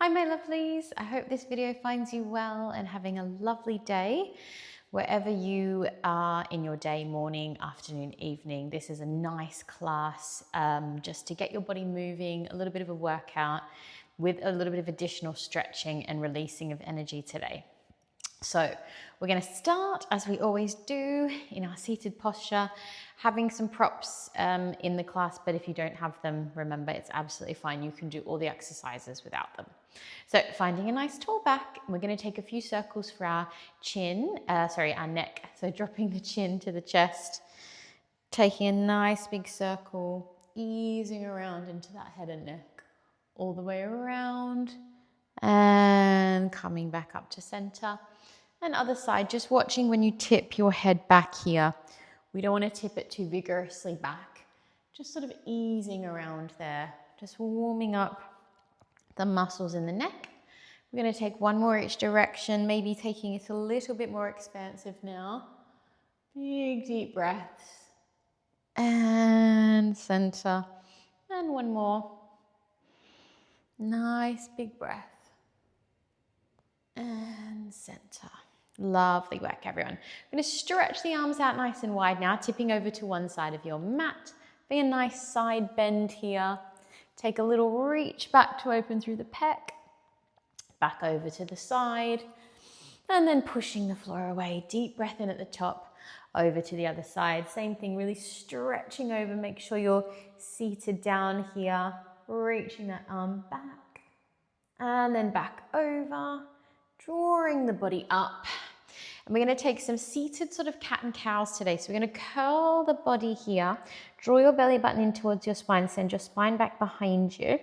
Hi my lovelies, I hope this video finds you well and having a lovely day. Wherever you are in your day, morning, afternoon, evening, this is a nice class just to get your body moving, a little bit of a workout with a little bit of additional stretching and releasing of energy today. So we're going to start, as we always do, in our seated posture, having some props in the class, but if you don't have them, remember it's absolutely fine. You can do all the exercises without them. So finding a nice tall back, we're going to take a few circles for our our neck. So dropping the chin to the chest, taking a nice big circle, easing around into that head and neck, all the way around and coming back up to center. And other side, just watching when you tip your head back here. We don't want to tip it too vigorously back. Just sort of easing around there, just warming up the muscles in the neck. We're going to take one more each direction, maybe taking it a little bit more expansive now. Big deep breaths. And center. And one more. Nice big breath. And center. Lovely work, everyone. I'm going to stretch the arms out nice and wide now, tipping over to one side of your mat. Be a nice side bend here. Take a little reach back to open through the pec. Back over to the side. And then pushing the floor away. Deep breath in at the top. Over to the other side. Same thing, really stretching over. Make sure you're seated down here. Reaching that arm back. And then back over. Drawing the body up. And we're going to take some seated sort of cat and cows today. So we're going to curl the body here. Draw your belly button in towards your spine. Send your spine back behind you.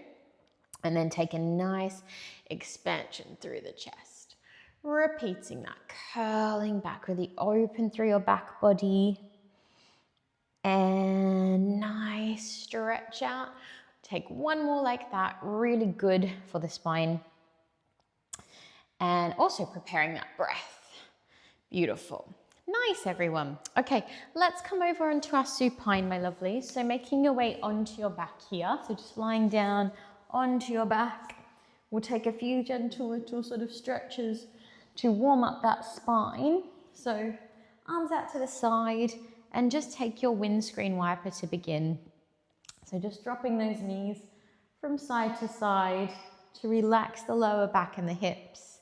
And then take a nice expansion through the chest. Repeating that. Curling back. Really open through your back body. And nice stretch out. Take one more like that. Really good for the spine. And also preparing that breath. Beautiful. Nice, everyone. Okay, let's come over onto our supine, my lovelies. So making your way onto your back here. So just lying down onto your back. We'll take a few gentle little sort of stretches to warm up that spine. So arms out to the side and just take your windscreen wiper to begin. So just dropping those knees from side to side to relax the lower back and the hips.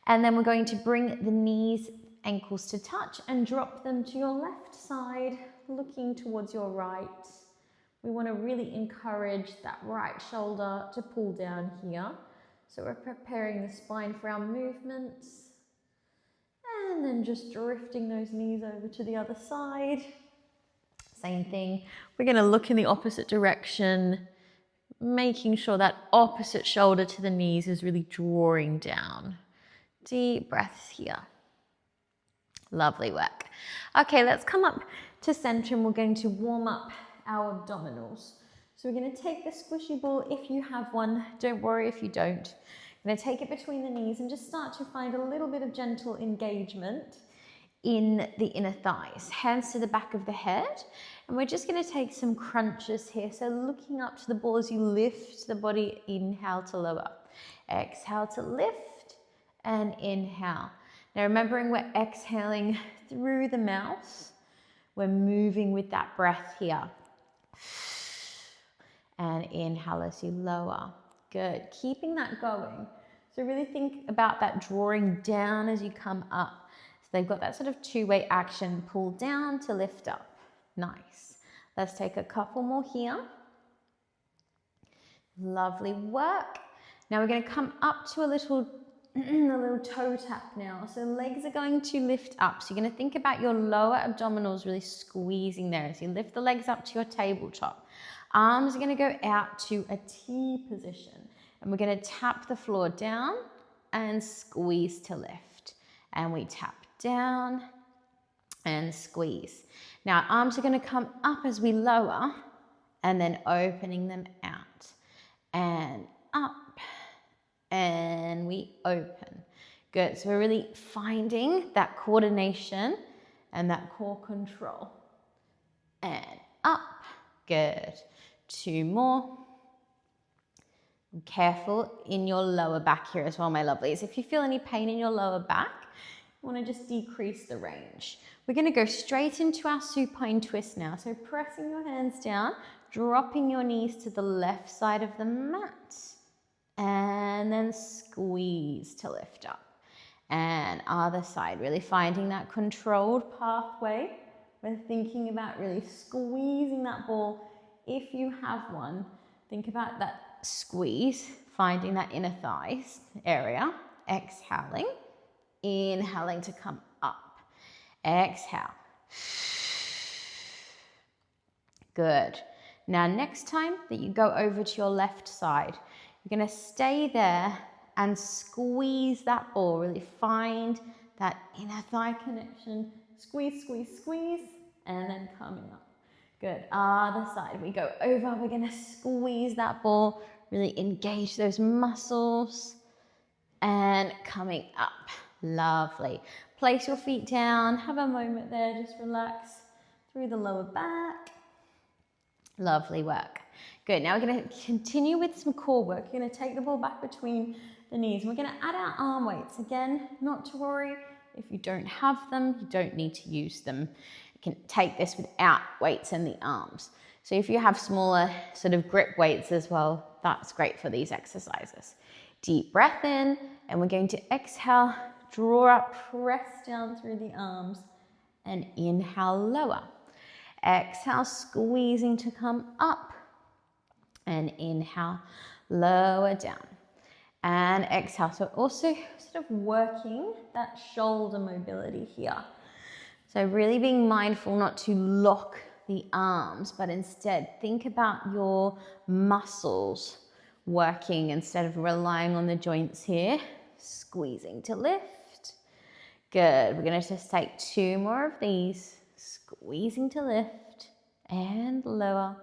And then we're going to bring the knees, ankles to touch and drop them to your left side, looking towards your right. We want to really encourage that right shoulder to pull down here. So we're preparing the spine for our movements. And then just drifting those knees over to the other side. Same thing. We're going to look in the opposite direction, making sure that opposite shoulder to the knees is really drawing down. Deep breaths here. Lovely work. Okay, let's come up to center and we're going to warm up our abdominals. So we're going to take the squishy ball if you have one. Don't worry if you don't. I'm going to take it between the knees and just start to find a little bit of gentle engagement in the inner thighs. Hands to the back of the head. And we're just going to take some crunches here. So looking up to the ball as you lift the body, inhale to lower. Exhale to lift. And inhale. Now remembering we're exhaling through the mouth. We're moving with that breath here. And inhale as you lower. Good. Keeping that going. So really think about that drawing down as you come up. So they've got that sort of two-way action. Pull down to lift up. Nice. Let's take a couple more here. Lovely work. Now we're going to come up to a little toe tap now. So legs are going to lift up. So you're going to think about your lower abdominals really squeezing there. As you lift the legs up to your tabletop. Arms are going to go out to a T position. And we're going to tap the floor down and squeeze to lift. And we tap down and squeeze. Now arms are going to come up as we lower and then opening them out. And up. And we open. Good, so we're really finding that coordination and that core control. And up, good. Two more. Careful in your lower back here as well, my lovelies. If you feel any pain in your lower back, you want to just decrease the range. We're going to go straight into our supine twist now. So pressing your hands down, dropping your knees to the left side of the mat, and then squeeze to lift up. And other side, really finding that controlled pathway. We're thinking about really squeezing that ball. If you have one, think about that squeeze, finding that inner thighs area. Exhaling, inhaling to come up. Exhale. Good. Now, next time that you go over to your left side, you're going to stay there and squeeze that ball. Really find that inner thigh connection. Squeeze, squeeze, squeeze, and then coming up. Good. Other side. We go over. We're going to squeeze that ball. Really engage those muscles. And coming up. Lovely. Place your feet down. Have a moment there. Just relax through the lower back. Lovely work. Good. Now we're going to continue with some core work. You're going to take the ball back between the knees. We're going to add our arm weights. Again, not to worry. If you don't have them, you don't need to use them. You can take this without weights in the arms. So if you have smaller sort of grip weights as well, that's great for these exercises. Deep breath in, and we're going to exhale, draw up, press down through the arms, and inhale, lower. Exhale, squeezing to come up, and inhale, lower down. And exhale, so also sort of working that shoulder mobility here. So really being mindful not to lock the arms, but instead think about your muscles working instead of relying on the joints here. Squeezing to lift. Good, we're gonna just take 2 more of these. Squeezing to lift and lower.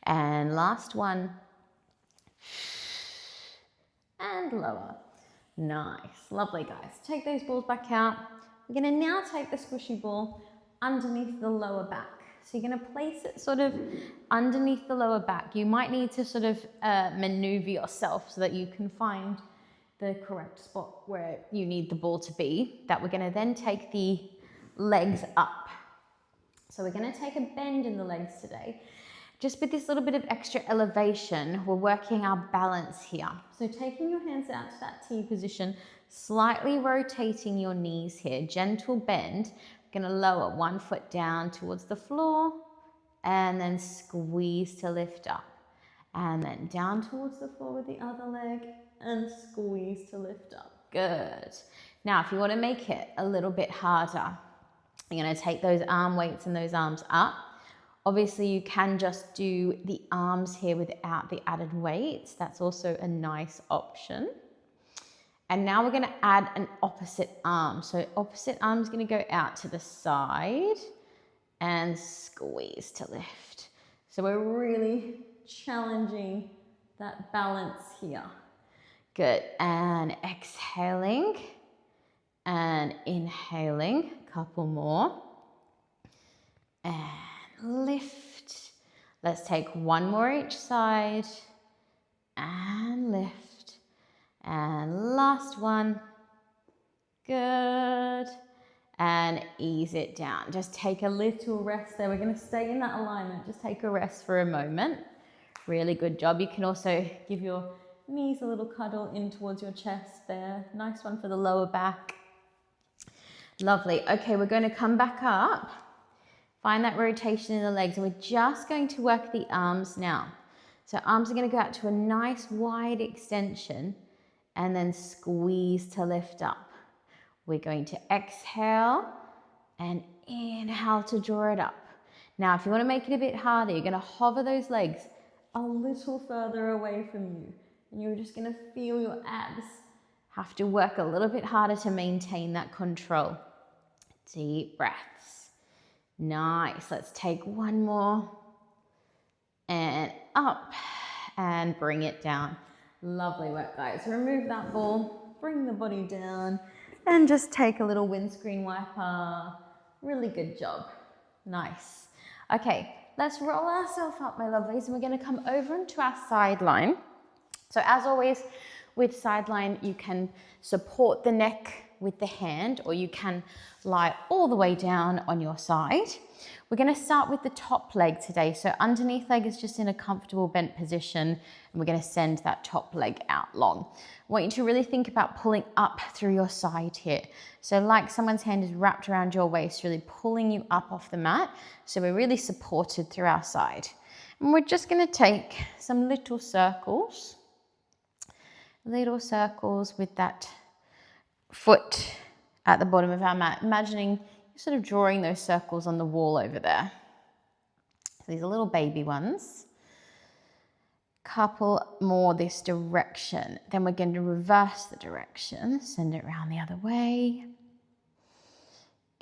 And last one. And lower. Nice, lovely guys. Take those balls back out. We're gonna now take the squishy ball underneath the lower back. So you're gonna place it sort of underneath the lower back. You might need to sort of maneuver yourself so that you can find the correct spot where you need the ball to be. That we're gonna then take the legs up. So we're gonna take a bend in the legs today. Just with this little bit of extra elevation, we're working our balance here. So taking your hands out to that T position, slightly rotating your knees here, gentle bend. We're gonna lower one foot down towards the floor and then squeeze to lift up. And then down towards the floor with the other leg and squeeze to lift up. Good. Now, if you wanna make it a little bit harder, you're gonna take those arm weights and those arms up. Obviously, you can just do the arms here without the added weights. That's also a nice option. And now we're gonna add an opposite arm. So opposite arm is gonna go out to the side and squeeze to lift. So we're really challenging that balance here. Good, and exhaling and inhaling, a couple more. And lift. Let's take one more each side and lift. And last one. Good. And ease it down. Just take a little rest there. We're going to stay in that alignment. Just take a rest for a moment. Really good job. You can also give your knees a little cuddle in towards your chest there. Nice one for the lower back. Lovely. Okay, we're going to come back up. Find that rotation in the legs, and we're just going to work the arms now. So arms are going to go out to a nice wide extension and then squeeze to lift up. We're going to exhale and inhale to draw it up. Now, if you want to make it a bit harder, you're going to hover those legs a little further away from you. And you're just going to feel your abs have to work a little bit harder to maintain that control. Deep breaths. Nice. Let's take one more. And up. And bring it down. Lovely work, guys. Remove that ball. Bring the body down. And just take a little windscreen wiper. Really good job. Nice. Okay, let's roll ourselves up, my lovelies. And we're going to come over into our side line. So as always, with sideline, you can support the neck with the hand, or you can lie all the way down on your side. We're going to start with the top leg today. So underneath leg is just in a comfortable bent position, and we're going to send that top leg out long. I want you to really think about pulling up through your side here. So like someone's hand is wrapped around your waist, really pulling you up off the mat. So we're really supported through our side. And we're just going to take some little circles with that foot at the bottom of our mat, imagining you're sort of drawing those circles on the wall over there. So these are little baby ones. Couple more this direction. Then we're going to reverse the direction, send it around the other way.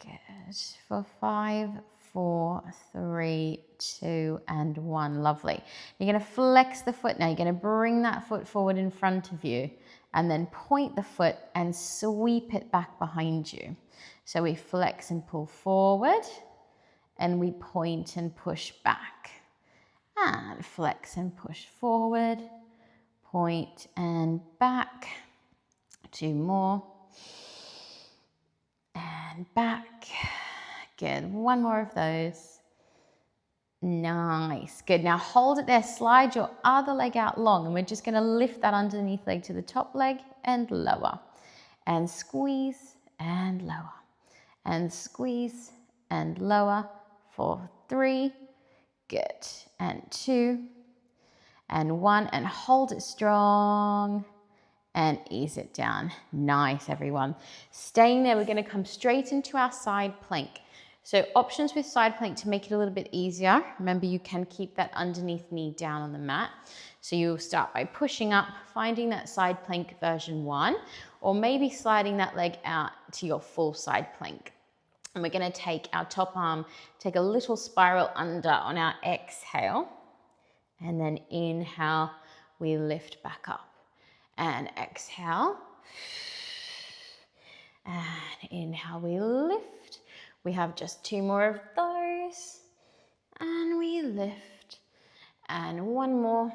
Good. For 5, 4, 3, 2, and 1. Lovely. You're going to flex the foot now. You're going to bring that foot forward in front of you and then point the foot and sweep it back behind you. So we flex and pull forward, and we point and push back. And flex and push forward, point and back. 2 more. And back. Good. 1 more of those. Nice. Good. Now hold it there. Slide your other leg out long, and we're just going to lift that underneath leg to the top leg and lower. And squeeze and lower. And squeeze and lower for 3. Good. And 2. And 1. And hold it strong. And ease it down. Nice, everyone. Staying there, we're going to come straight into our side plank. So options with side plank to make it a little bit easier. Remember, you can keep that underneath knee down on the mat. So you'll start by pushing up, finding that side plank version 1, or maybe sliding that leg out to your full side plank. And we're going to take our top arm, take a little spiral under on our exhale, and then inhale, we lift back up. And exhale, and inhale, we lift. We have just 2 more of those, and we lift, and 1 more,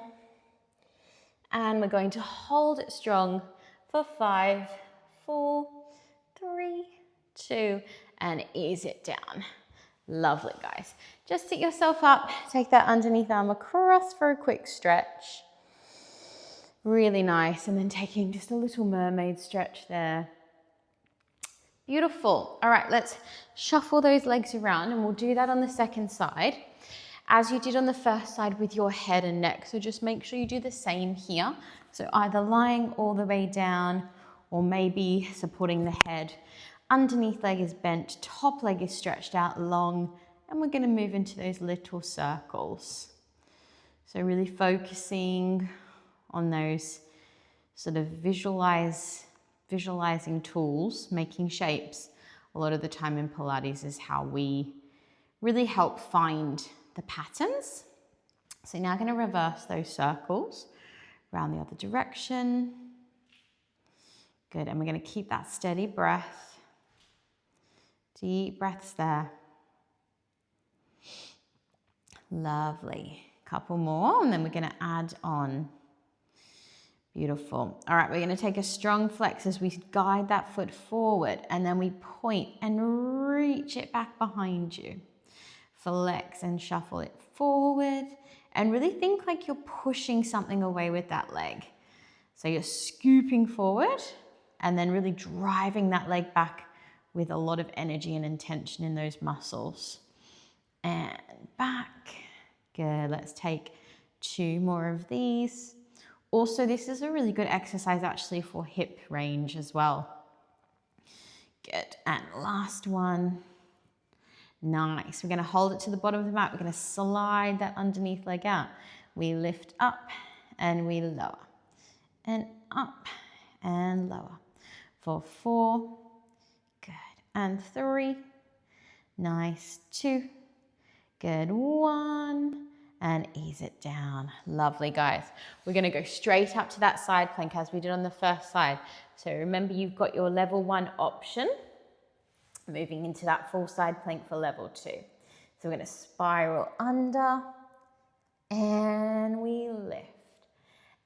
and we're going to hold it strong for 5, 4, 3, 2, and ease it down. Lovely, guys. Just sit yourself up, take that underneath arm across for a quick stretch. Really nice, and then taking just a little mermaid stretch there. Beautiful. All right, let's shuffle those legs around, and we'll do that on the second side as you did on the first side with your head and neck. So just make sure you do the same here. So either lying all the way down, or maybe supporting the head. Underneath leg is bent, top leg is stretched out long, and we're going to move into those little circles. So really focusing on those sort of visualizing tools, making shapes. A lot of the time in Pilates is how we really help find the patterns. So now I'm going to reverse those circles around the other direction. Good, and we're going to keep that steady breath. Deep breaths there. Lovely. Couple more, and then we're going to add on. Beautiful. All right, we're going to take a strong flex as we guide that foot forward, and then we point and reach it back behind you. Flex and shuffle it forward, and really think like you're pushing something away with that leg. So you're scooping forward and then really driving that leg back with a lot of energy and intention in those muscles. And back. Good. Let's take 2 more of these. Also, this is a really good exercise actually for hip range as well. Good. And last one. Nice. We're going to hold it to the bottom of the mat. We're going to slide that underneath leg out. We lift up and we lower. And up and lower. For 4. Good. And 3. Nice. 2. Good. 1. And ease it down. Lovely, guys. We're going to go straight up to that side plank as we did on the first side. So remember, you've got your level 1 option. Moving into that full side plank for level 2. So we're going to spiral under. And we lift.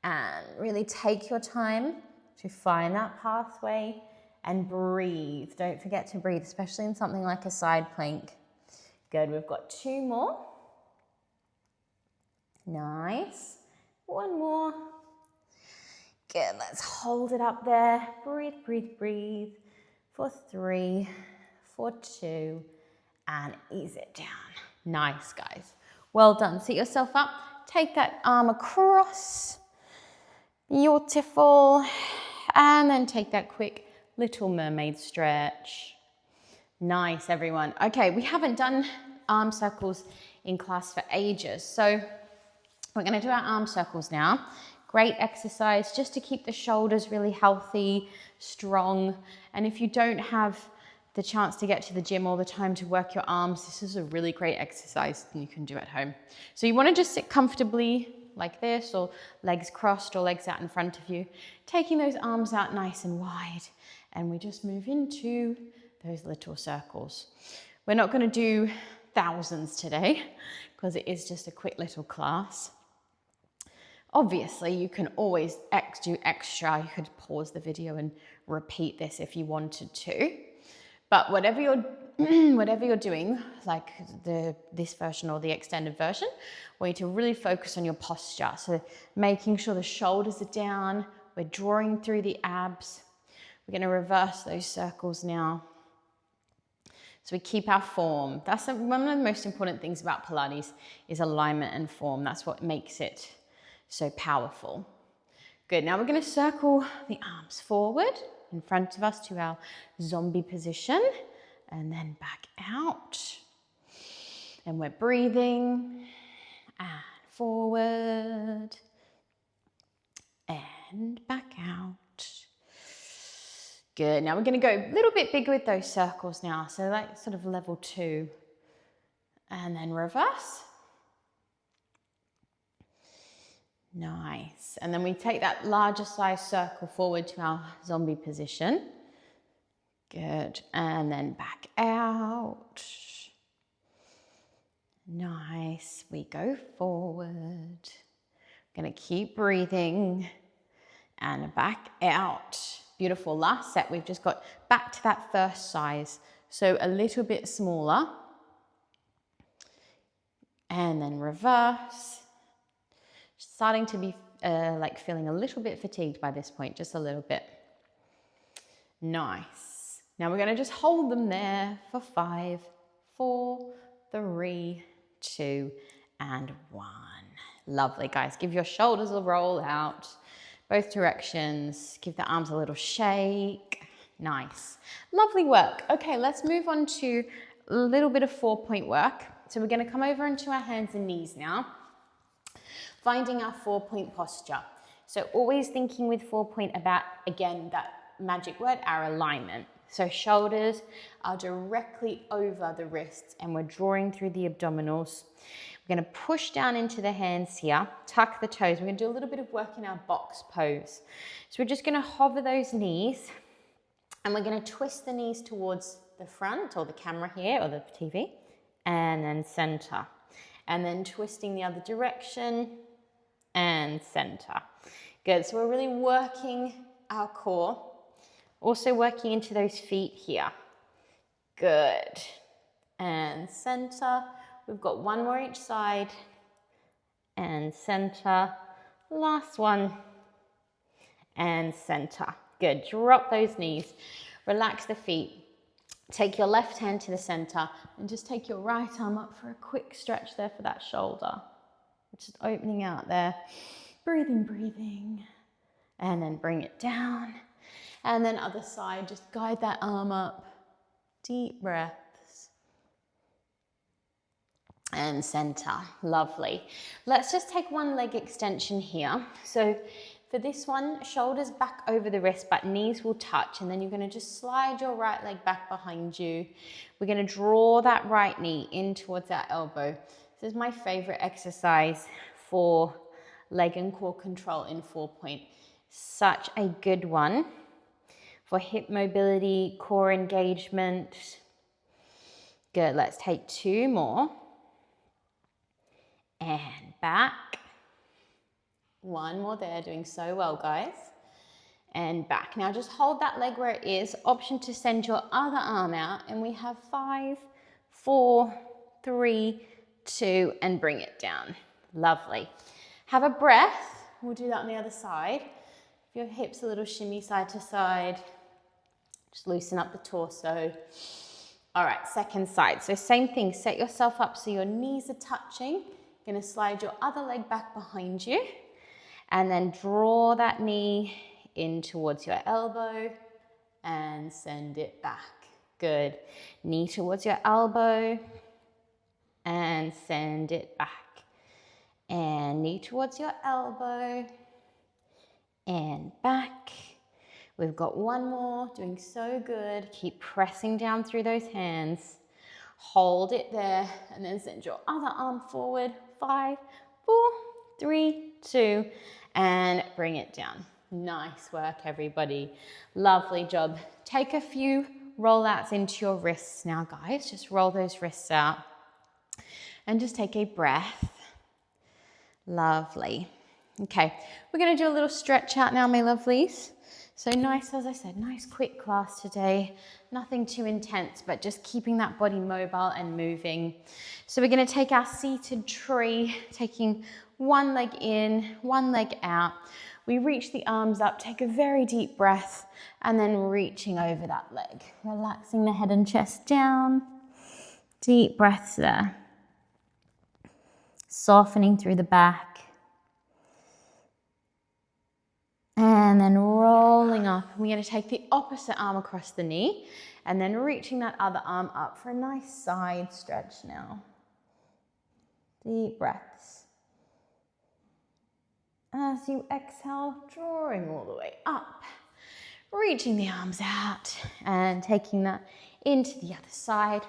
And really take your time to find that pathway and breathe. Don't forget to breathe, especially in something like a side plank. Good, we've got 2 more. Nice. 1 more. Good, let's hold it up there. Breathe, breathe, breathe. For 3, for 2, and ease it down. Nice, guys. Well done. Sit yourself up. Take that arm across. Beautiful. And then take that quick little mermaid stretch. Nice, everyone. Okay, we haven't done arm circles in class for ages. So we're going to do our arm circles now. Great exercise just to keep the shoulders really healthy, strong. And if you don't have the chance to get to the gym all the time to work your arms, this is a really great exercise that you can do at home. So you want to just sit comfortably like this, or legs crossed or legs out in front of you, taking those arms out nice and wide. And we just move into those little circles. We're not going to do thousands today because it is just a quick little class. Obviously, you can always do extra. You could pause the video and repeat this if you wanted to. But whatever you're doing, like this version or the extended version, we need to really focus on your posture. So making sure the shoulders are down, we're drawing through the abs. We're going to reverse those circles now. So we keep our form. That's one of the most important things about Pilates is alignment and form. That's what makes it so powerful. Good, now we're going to circle the arms forward in front of us to our zombie position and then back out. And we're breathing and forward and back out. Good, now we're going to go a little bit bigger with those circles now. So like sort of level 2 and then reverse. Nice. And then we take that larger size circle forward to our zombie position. Good. And then back out. Nice. We go forward. Gonna keep breathing and back out. Beautiful. Last set, we've just got back to that first size. So a little bit smaller. And then reverse. Starting to be like feeling a little bit fatigued by this point, just a little bit. Nice. Now we're going to just hold them there for 5, 4, 3, 2, and 1. Lovely, guys. Give your shoulders a roll out, both directions. Give the arms a little shake. Nice. Lovely work. Okay, let's move on to a little bit of 4-point work. So we're going to come over into our hands and knees now. Finding our 4-point posture. So always thinking with 4-point about, again, that magic word, our alignment. So shoulders are directly over the wrists and we're drawing through the abdominals. We're going to push down into the hands here, tuck the toes. We're going to do a little bit of work in our box pose. So we're just going to hover those knees and we're going to twist the knees towards the front or the camera here or the TV and then center. And then twisting the other direction and center. Good, so we're really working our core. Also working into those feet here. Good. And center. We've got 1 more each side. And center. Last one. And center. Good, drop those knees. Relax the feet. Take your left hand to the center and just take your right arm up for a quick stretch there for that shoulder. Just opening out there. Breathing, breathing. And then bring it down. And then other side, just guide that arm up. Deep breaths. And center. Lovely. Let's just take 1 leg extension here. So for this one, shoulders back over the wrist, but knees will touch. And then you're going to just slide your right leg back behind you. We're going to draw that right knee in towards that elbow. This is my favorite exercise for leg and core control in 4-point. Such a good one for hip mobility, core engagement. Good, let's take 2 more. And back. One more there, doing so well, guys. And back. Now just hold that leg where it is. Option to send your other arm out. And we have 5, 4, 3, 2, and bring it down. Lovely. Have a breath. We'll do that on the other side. If your hips a little shimmy side to side, just loosen up the torso. All right, second side. So same thing, set yourself up so your knees are touching. You're gonna slide your other leg back behind you and then draw that knee in towards your elbow and send it back. Good. Knee towards your elbow and send it back. And knee towards your elbow and back. We've got one more, doing so good. Keep pressing down through those hands. Hold it there and then send your other arm forward. 5, 4, 3, 2, and bring it down. Nice work, everybody. Lovely job. Take a few rollouts into your wrists now, guys. Just roll those wrists out and just take a breath. Lovely. Okay, we're going to do a little stretch out now, my lovelies. So nice, as I said, nice quick class today. Nothing too intense, but just keeping that body mobile and moving. So we're going to take our seated tree, taking one leg in, one leg out. We reach the arms up, take a very deep breath, and then reaching over that leg. Relaxing the head and chest down. Deep breaths there. Softening through the back. And then rolling up. We're going to take the opposite arm across the knee and then reaching that other arm up for a nice side stretch now. Deep breaths. As you exhale, drawing all the way up, reaching the arms out and taking that into the other side.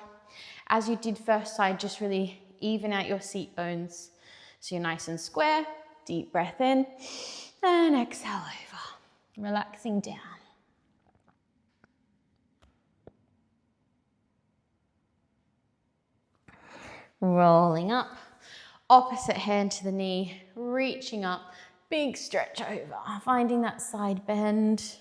As you did first side, just really even out your seat bones so you're nice and square. Deep breath in. And exhale over, relaxing down. Rolling up, opposite hand to the knee, reaching up, big stretch over, finding that side bend.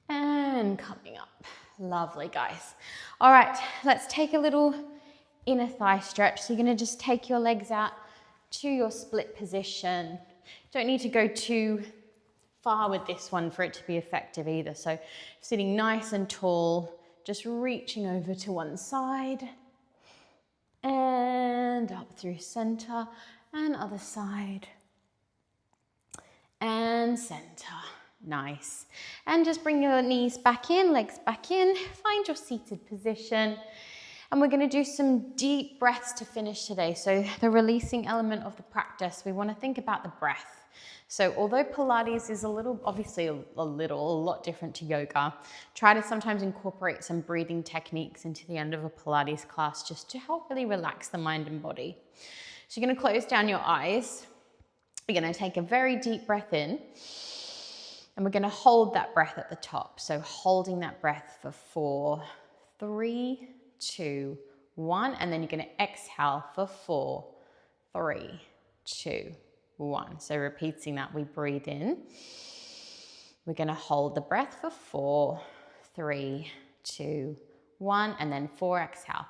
And coming up. Lovely, guys. All right, let's take a little inner thigh stretch. So you're gonna just take your legs out to your split position. Don't need to go too far with this one for it to be effective either. So sitting nice and tall, just reaching over to one side and up through center and other side and center. Nice. And just bring your knees back in, legs back in, find your seated position. And we're going to do some deep breaths to finish today. So the releasing element of the practice, we want to think about the breath. So although Pilates is obviously a lot different to yoga, try to sometimes incorporate some breathing techniques into the end of a Pilates class just to help really relax the mind and body. So you're going to close down your eyes. You're going to take a very deep breath in. And we're going to hold that breath at the top. So holding that breath for 4, 3, 2, 1, and then you're going to exhale for 4, 3, 2, 1. So repeating that, we breathe in. We're going to hold the breath for 4, 3, 2, 1, and then 4, exhale.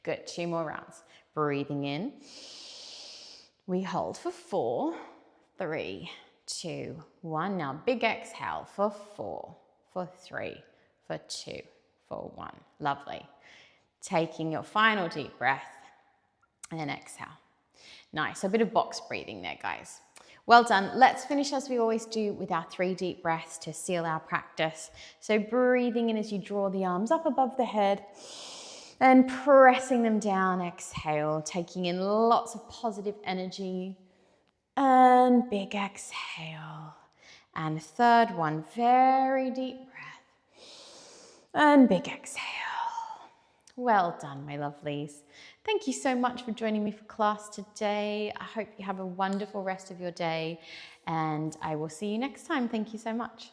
Good, 2 more rounds. Breathing in. We hold for 4, 3, 2, 1. Now big exhale for 4, for 3, for 2, for 1. Lovely. Taking your final deep breath and then exhale. Nice, a bit of box breathing there, guys. Well done. Let's finish as we always do with our 3 deep breaths to seal our practice. So breathing in as you draw the arms up above the head and pressing them down. Exhale, taking in lots of positive energy. And big exhale. And third one, very deep breath. And big exhale. Well done, my lovelies. Thank you so much for joining me for class today. I hope you have a wonderful rest of your day, and I will see you next time. Thank you so much.